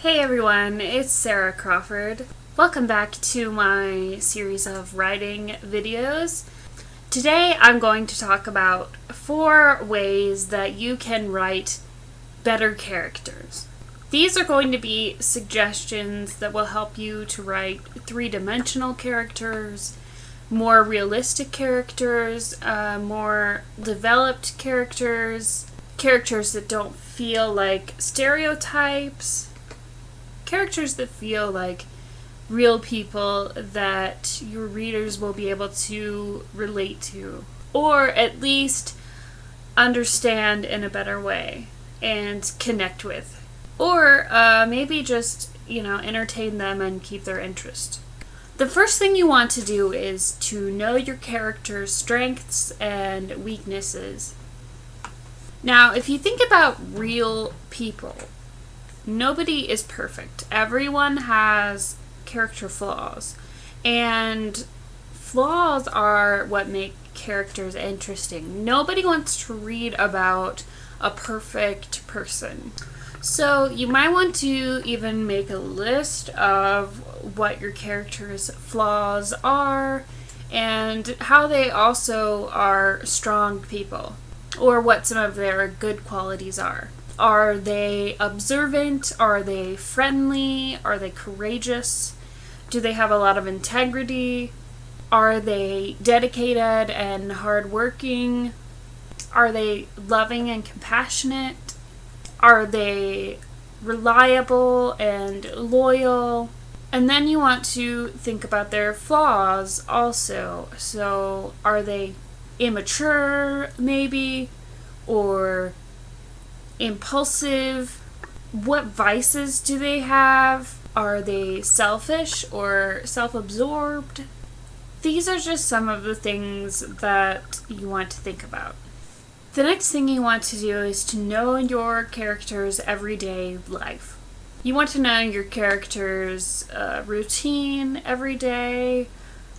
Hey everyone, it's Sarah Crawford. Welcome back to my series of writing videos. Today I'm going to talk about 4 ways that you can write better characters. These are going to be suggestions that will help you to write 3-dimensional characters, more realistic characters, more developed characters, characters that don't feel like stereotypes, characters that feel like real people that your readers will be able to relate to, or at least understand in a better way and connect with, or maybe just, entertain them and keep their interest. The first thing you want to do is to know your character's strengths and weaknesses. Now, if you think about real people, nobody is perfect. Everyone has character flaws. And flaws are what make characters interesting. Nobody wants to read about a perfect person. So you might want to even make a list of what your character's flaws are and how they also are strong people, or what some of their good qualities are. Are they observant? Are they friendly? Are they courageous? Do they have a lot of integrity? Are they dedicated and hardworking? Are they loving and compassionate? Are they reliable and loyal? And then you want to think about their flaws also. So are they immature, maybe? Or impulsive? What vices do they have? Are they selfish or self-absorbed? These are just some of the things that you want to think about. The next thing you want to do is to know your character's everyday life. You want to know your character's routine every day.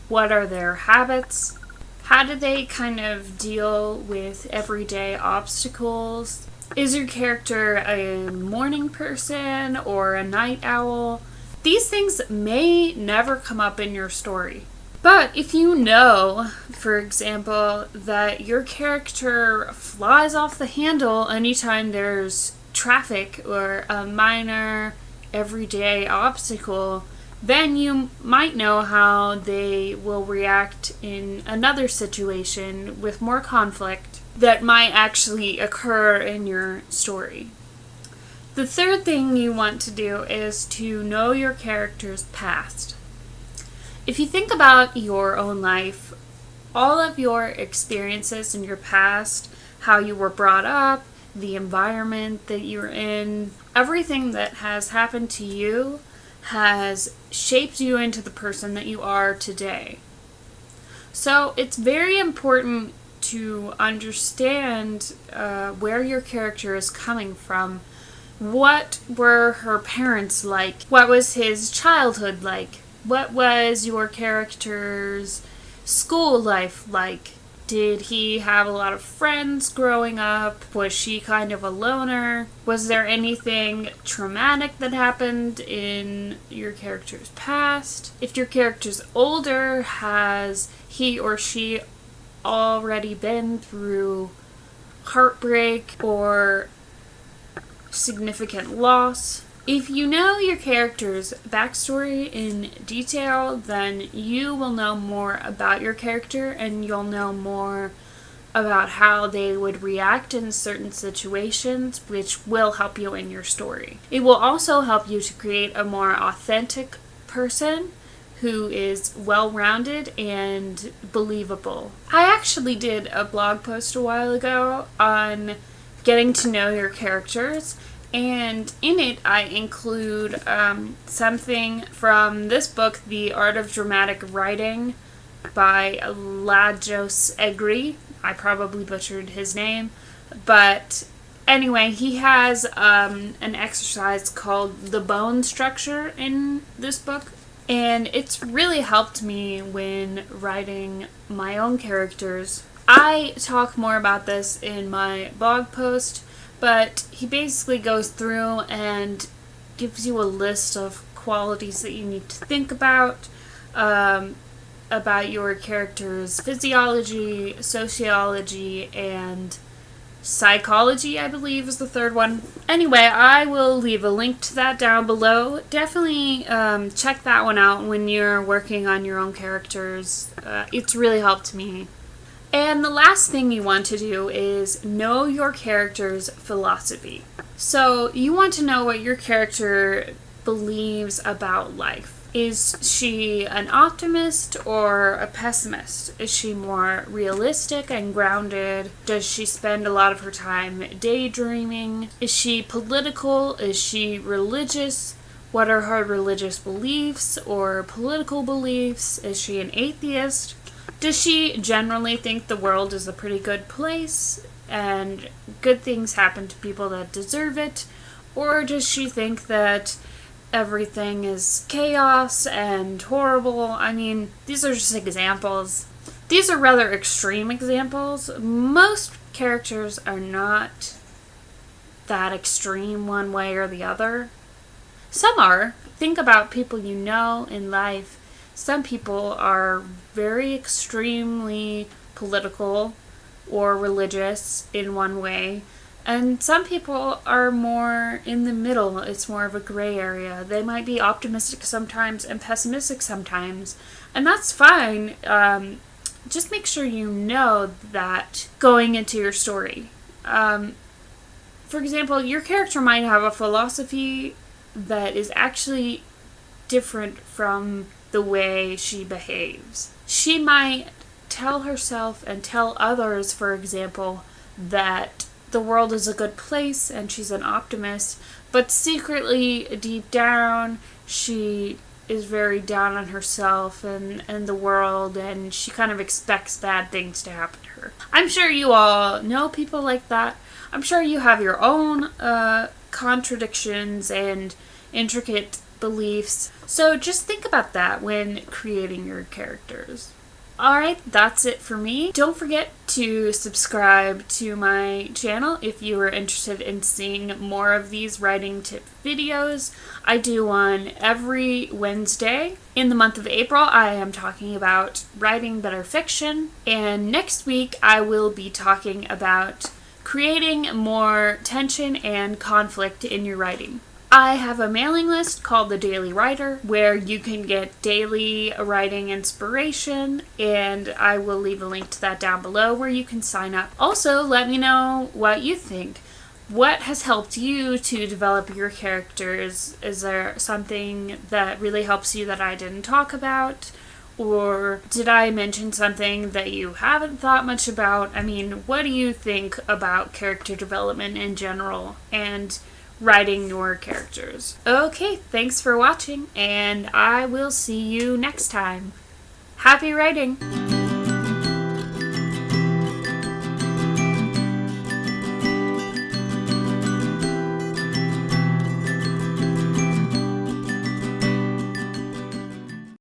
What are their habits? How do they kind of deal with everyday obstacles? Is your character a morning person or a night owl? These things may never come up in your story. But if you know, for example, that your character flies off the handle anytime there's traffic or a minor everyday obstacle, then you might know how they will react in another situation with more conflict that might actually occur in your story. The third thing you want to do is to know your character's past. If you think about your own life, all of your experiences in your past, how you were brought up, the environment that you're in, everything that has happened to you has shaped you into the person that you are today. So it's very important to understand where your character is coming from. What were her parents like? What was his childhood like? What was your character's school life like? Did he have a lot of friends growing up? Was she kind of a loner? Was there anything traumatic that happened in your character's past? If your character's older, has he or she already been through heartbreak or significant loss? If you know your character's backstory in detail, then you will know more about your character and you'll know more about how they would react in certain situations, which will help you in your story. It will also help you to create a more authentic person who is well-rounded and believable. I actually did a blog post a while ago on getting to know your characters, and in it I include something from this book, The Art of Dramatic Writing by Lajos Egri. I probably butchered his name, but anyway, he has an exercise called the bone structure in this book, and it's really helped me when writing my own characters. I talk more about this in my blog post, but he basically goes through and gives you a list of qualities that you need to think about your character's physiology, sociology, and psychology, I believe, is the third one. Anyway, I will leave a link to that down below. Definitely check that one out when you're working on your own characters. It's really helped me. And the last thing you want to do is know your character's philosophy. So you want to know what your character believes about life. Is she an optimist or a pessimist? Is she more realistic and grounded? Does she spend a lot of her time daydreaming? Is she political? Is she religious? What are her religious beliefs or political beliefs? Is she an atheist? Does she generally think the world is a pretty good place and good things happen to people that deserve it? Or does she think that everything is chaos and horrible? I mean, these are just examples. These are rather extreme examples. Most characters are not that extreme one way or the other. Some are. Think about people you know in life. Some people are very extremely political or religious in one way, and some people are more in the middle. It's more of a gray area. They might be optimistic sometimes and pessimistic sometimes, and that's fine. Just make sure you know that going into your story. For example, your character might have a philosophy that is actually different from the way she behaves. She might tell herself and tell others, for example, that the world is a good place and she's an optimist, but secretly, deep down, she is very down on herself and the world, and she kind of expects bad things to happen to her. I'm sure you all know people like that. I'm sure you have your own contradictions and intricate beliefs. So just think about that when creating your characters. Alright, that's it for me. Don't forget to subscribe to my channel if you are interested in seeing more of these writing tip videos. I do one every Wednesday. In the month of April, I am talking about writing better fiction, and next week I will be talking about creating more tension and conflict in your writing. I have a mailing list called The Daily Writer where you can get daily writing inspiration, and I will leave a link to that down below where you can sign up. Also, let me know what you think. What has helped you to develop your characters? Is there something that really helps you that I didn't talk about? Or did I mention something that you haven't thought much about? I mean, what do you think about character development in general and writing your characters? Okay, thanks for watching, and I will see you next time. Happy writing!